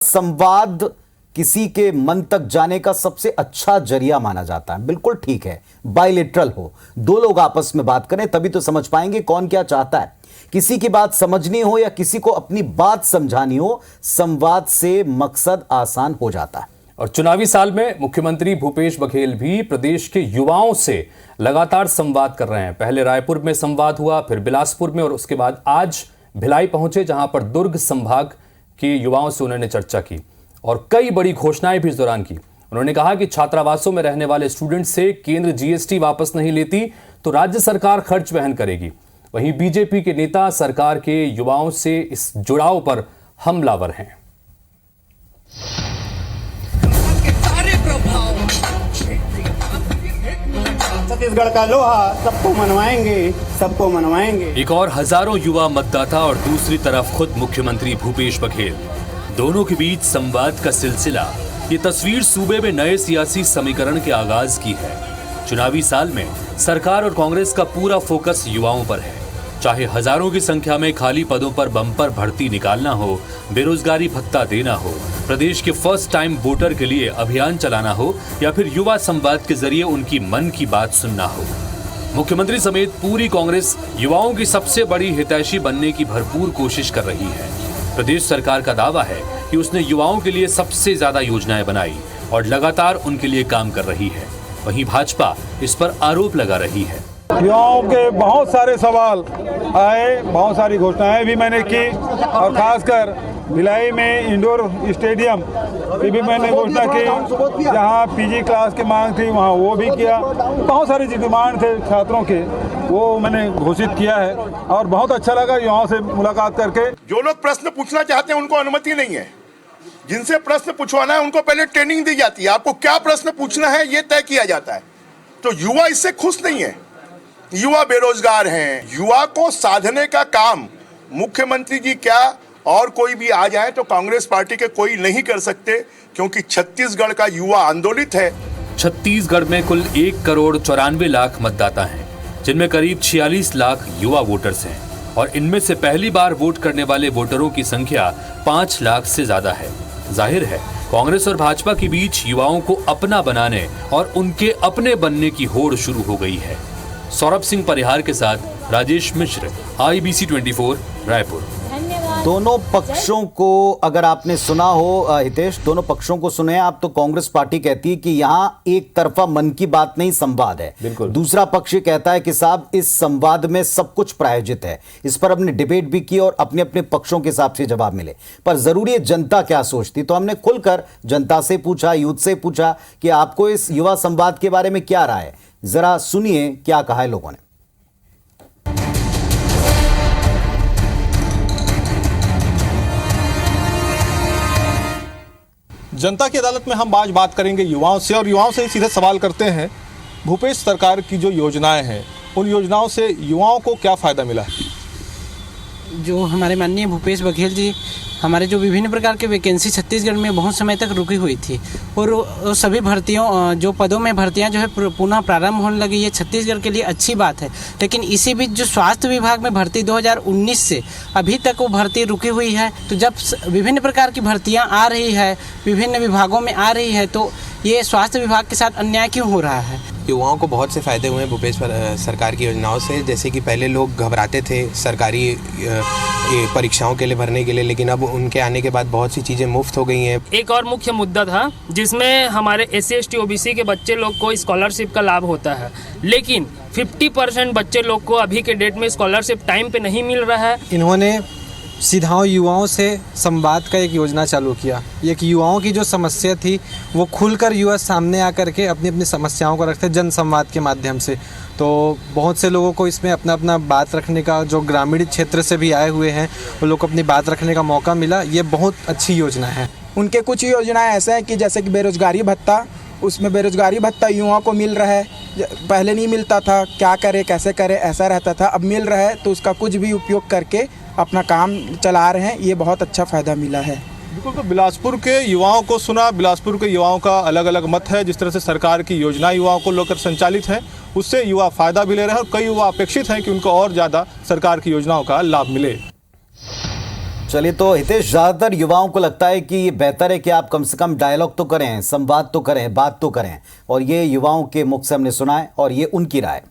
संवाद किसी के मन तक जाने का सबसे अच्छा जरिया माना जाता है। बिल्कुल ठीक है, बायलेटरल हो, दो लोग आपस में बात करें तभी तो समझ पाएंगे कौन क्या चाहता है। किसी की बात समझनी हो या किसी को अपनी बात समझानी हो, संवाद से मकसद आसान हो जाता है। और चुनावी साल में मुख्यमंत्री भूपेश बघेल भी प्रदेश के युवाओं से लगातार संवाद कर रहे हैं। पहले रायपुर में संवाद हुआ, फिर बिलासपुर में और उसके बाद आज भिलाई पहुंचे, जहां पर दुर्ग संभाग के युवाओं से उन्होंने चर्चा की और कई बड़ी घोषणाएं भी इस दौरान की। उन्होंने कहा कि छात्रावासों में रहने वाले स्टूडेंट से केंद्र जीएसटी वापस नहीं लेती तो राज्य सरकार खर्च वहन करेगी। वहीं बीजेपी के नेता सरकार के युवाओं से इस जुड़ाव पर हमलावर हैं। छत्तीसगढ़ का लोहा सबको मनवाएंगे, सबको मनवाएंगे। एक और हजारों युवा मतदाता और दूसरी तरफ खुद मुख्यमंत्री भूपेश बघेल, दोनों के बीच संवाद का सिलसिला। ये तस्वीर सूबे में नए सियासी समीकरण के आगाज की है। चुनावी साल में सरकार और कांग्रेस का पूरा फोकस युवाओं पर है। चाहे हजारों की संख्या में खाली पदों पर बम्पर भर्ती निकालना हो, बेरोजगारी भत्ता देना हो, प्रदेश के फर्स्ट टाइम वोटर के लिए अभियान चलाना हो या फिर युवा संवाद के जरिए उनकी मन की बात सुनना हो, मुख्यमंत्री समेत पूरी कांग्रेस युवाओं की सबसे बड़ी हितैषी बनने की भरपूर कोशिश कर रही है। प्रदेश सरकार का दावा है कि उसने युवाओं के लिए सबसे ज्यादा योजनाएं बनाई और लगातार उनके लिए काम कर रही है। वहीं भाजपा इस पर आरोप लगा रही है। युवाओं के बहुत सारे सवाल आए, बहुत सारी घोषणाएं भी मैंने की और खासकर भिलाई में इंडोर स्टेडियम की भी मैंने घोषणा की। जहां पीजी क्लास की मांग थी वहां वो भी किया। बहुत सारी जो डिमांड थे छात्रों के वो मैंने घोषित किया है और बहुत अच्छा लगा युवाओं से मुलाकात करके। जो लोग प्रश्न पूछना चाहते हैं उनको अनुमति नहीं है। जिनसे प्रश्न पूछवाना है उनको पहले ट्रेनिंग दी जाती है। आपको क्या प्रश्न पूछना है ये तय किया जाता है। तो युवा इससे खुश नहीं है। युवा बेरोजगार हैं। युवा को साधने का काम मुख्यमंत्री जी क्या और कोई भी आ जाए तो कांग्रेस पार्टी के कोई नहीं कर सकते, क्योंकि छत्तीसगढ़ का युवा आंदोलित है। छत्तीसगढ़ में कुल 1,94,00,000 मतदाता हैं, जिनमें करीब 46 लाख युवा वोटर्स हैं और इनमें से पहली बार वोट करने वाले वोटरों की संख्या 5 लाख से ज्यादा है। जाहिर है कांग्रेस और भाजपा के बीच युवाओं को अपना बनाने और उनके अपने बनने की होड़ शुरू हो गई है। सौरभ सिंह परिहार के साथ राजेश मिश्र, IBC 24 रायपुर। दोनों पक्षों को अगर आपने सुना हो हितेश, दोनों पक्षों को सुने आप तो कांग्रेस पार्टी कहती है कि यहां एक तरफा मन की बात नहीं संवाद है। बिल्कुल। दूसरा पक्ष कहता है कि साहब इस संवाद में सब कुछ प्रायोजित है। इस पर हमने डिबेट भी की और अपने अपने पक्षों के हिसाब से जवाब मिले। पर जरूरी है जनता क्या सोचती, तो हमने खुलकर जनता से पूछा, यूथ से पूछा कि आपको इस युवा संवाद के बारे में क्या राय है। जरा सुनिए क्या कहा है लोगों ने। जनता की अदालत में हम आज बात करेंगे युवाओं से और युवाओं से सीधे सवाल करते हैं, भूपेश सरकार की जो योजनाएं हैं उन योजनाओं से युवाओं को क्या फ़ायदा मिला है। जो हमारे माननीय भूपेश बघेल जी, हमारे जो विभिन्न प्रकार के वैकेंसी छत्तीसगढ़ में बहुत समय तक रुकी हुई थी और सभी भर्तियों जो पदों में भर्तियां जो है पुनः प्रारंभ होने लगी, ये छत्तीसगढ़ के लिए अच्छी बात है। लेकिन इसी बीच जो स्वास्थ्य विभाग में भर्ती 2019 से अभी तक वो भर्ती रुकी हुई है। तो जब विभिन्न प्रकार की भर्तियां आ रही है, विभिन्न विभागों में आ रही है, तो ये स्वास्थ्य विभाग के साथ अन्याय क्यों हो रहा है। युवाओं को बहुत से फ़ायदे हुए हैं भूपेश सरकार की योजनाओं से। जैसे कि पहले लोग घबराते थे सरकारी परीक्षाओं के लिए भरने के लिए, लेकिन अब उनके आने के बाद बहुत सी चीज़ें मुफ्त हो गई हैं। एक और मुख्य मुद्दा था जिसमें हमारे SC ST OBC के बच्चे लोग को स्कॉलरशिप का लाभ होता है, लेकिन 50% बच्चे लोग को अभी के डेट में स्कॉलरशिप टाइम पे नहीं मिल रहा है। इन्होंने सीधा युवाओं से संवाद का एक योजना चालू किया। एक युवाओं की जो समस्या थी वो खुलकर युवा सामने आकर के अपनी अपनी समस्याओं को रखते जन संवाद के माध्यम से। तो बहुत से लोगों को इसमें अपना अपना बात रखने का, जो ग्रामीण क्षेत्र से भी आए हुए हैं वो लोग को अपनी बात रखने का मौका मिला। ये बहुत अच्छी योजना है। उनके कुछ योजनाएं ऐसे हैं कि जैसे कि बेरोजगारी भत्ता, उसमें बेरोजगारी भत्ता युवाओं को मिल रहा है। पहले नहीं मिलता था, क्या करे कैसे करे ऐसा रहता था, अब मिल रहा है तो उसका कुछ भी उपयोग करके अपना काम चला रहे हैं। ये बहुत अच्छा फ़ायदा मिला है। बिल्कुल। तो बिलासपुर के युवाओं को सुना, बिलासपुर के युवाओं का अलग अलग मत है। जिस तरह से सरकार की योजना युवाओं को लेकर संचालित है उससे युवा फ़ायदा भी ले रहे हैं और कई युवा अपेक्षित हैं कि उनको और ज़्यादा सरकार की योजनाओं का लाभ मिले। चलिए, तो हितेश, ज्यादातर युवाओं को लगता है कि ये बेहतर है कि आप कम से कम डायलॉग तो करें, संवाद तो करें, बात तो करें, और ये युवाओं के मुख से हमने सुना है और ये उनकी राय।